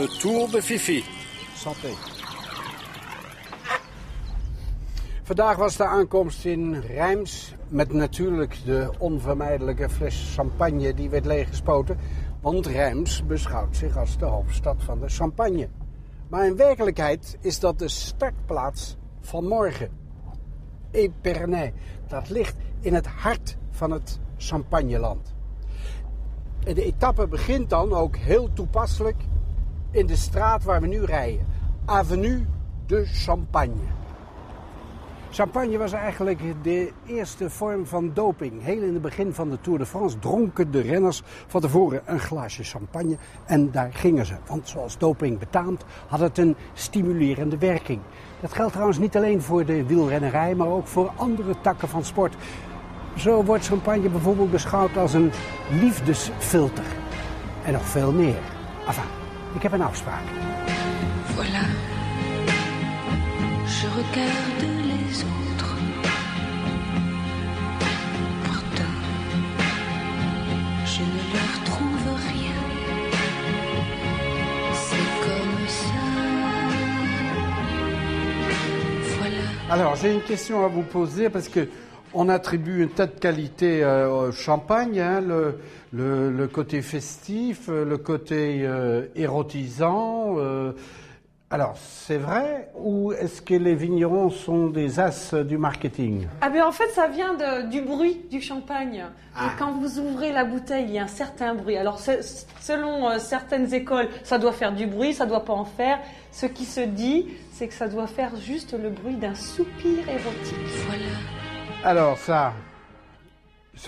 Le Tour de Fifi. Santé. Vandaag was de aankomst in Reims met natuurlijk de onvermijdelijke fles champagne die werd leeggespoten. Want Reims beschouwt zich als de hoofdstad van de champagne. Maar in werkelijkheid is dat de startplaats van morgen. Épernay, dat ligt in het hart van het Champagneland. En de etappe begint dan ook heel toepasselijk in de straat waar we nu rijden. Avenue de Champagne. Champagne was eigenlijk de eerste vorm van doping. Heel in het begin van de Tour de France dronken de renners van tevoren een glaasje champagne. En daar gingen ze. Want zoals doping betaamt, had het een stimulerende werking. Dat geldt trouwens niet alleen voor de wielrennerij, maar ook voor andere takken van sport. Zo wordt champagne bijvoorbeeld beschouwd als een liefdesfilter. En nog veel meer. Enfin, ik heb een afspraak. Voilà, je regarde les autres. Pourtant, je ne leur trouve rien. C'est comme ça. Voilà. Alors, j'ai une question à vous poser parce que on attribue un tas de qualités au champagne, hein, le côté festif, le côté érotisant. Alors, c'est vrai ou est-ce que les vignerons sont des as du marketing? Ah ben en fait, ça vient du bruit du champagne. Et quand vous ouvrez la bouteille, il y a un certain bruit. Alors, selon certaines écoles, ça doit faire du bruit, ça doit pas en faire. Ce qui se dit, c'est que ça doit faire juste le bruit d'un soupir érotique. Voilà. Alors ça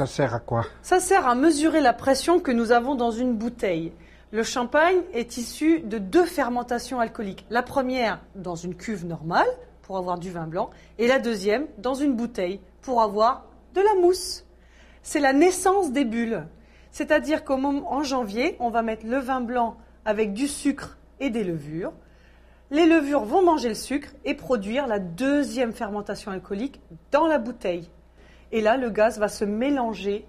sert à quoi? Ça sert à mesurer la pression que nous avons dans une bouteille. Le champagne est issu de 2 fermentations alcooliques. La première dans une cuve normale pour avoir du vin blanc et la deuxième dans une bouteille pour avoir de la mousse. C'est la naissance des bulles. C'est-à-dire qu'en janvier, on va mettre le vin blanc avec du sucre et des levures. Les levures vont manger le sucre et produire la deuxième fermentation alcoolique dans la bouteille. Et là, le gaz va se mélanger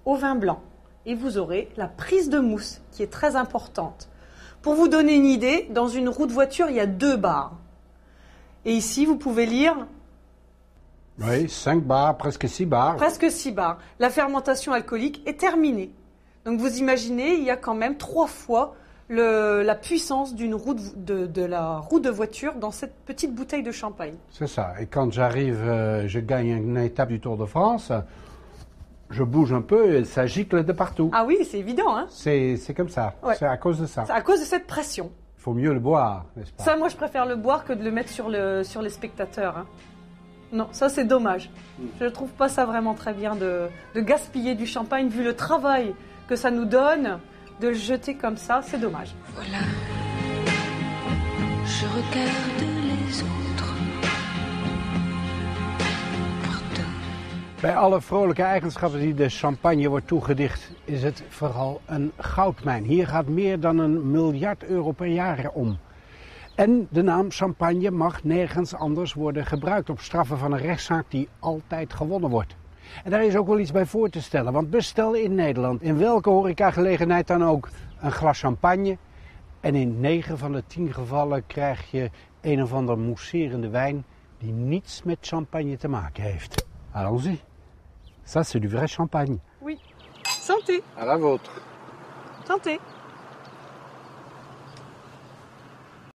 au vin blanc. Et vous aurez la prise de mousse qui est très importante. Pour vous donner une idée, dans une roue de voiture, il y a 2 barres. Et ici, vous pouvez lire... Oui, 5 bars, presque 6 bars. Presque 6 bars. La fermentation alcoolique est terminée. Donc vous imaginez, il y a quand même 3 fois la puissance d'une roue de la roue de voiture dans cette petite bouteille de champagne. C'est ça. Et quand j'arrive, je gagne une étape du Tour de France, je bouge un peu et ça gicle de partout. Ah oui, c'est évident, hein? C'est comme ça. Ouais. C'est à cause de ça. C'est à cause de cette pression. Il faut mieux le boire, n'est-ce pas? Ça, moi, je préfère le boire que de le mettre sur les spectateurs. Hein. Non, ça, c'est dommage. Je ne trouve pas ça vraiment très bien de gaspiller du champagne vu le travail que ça nous donne. De le jeter comme ça, c'est dommage. Voilà, je regarde les autres. Pourtant. Bij alle vrolijke eigenschappen die de champagne wordt toegedicht, is het vooral een goudmijn. Hier gaat meer dan €1 miljard per jaar om. En de naam champagne mag nergens anders worden gebruikt op straffen van een rechtszaak die altijd gewonnen wordt. En daar is ook wel iets bij voor te stellen, want bestel in Nederland, in welke horecagelegenheid dan ook, een glas champagne. En in 9 van de 10 gevallen krijg je een of ander mousserende wijn die niets met champagne te maken heeft. Allons-y. Ça, c'est du vrai champagne. Oui. Santé. À la vôtre. Santé.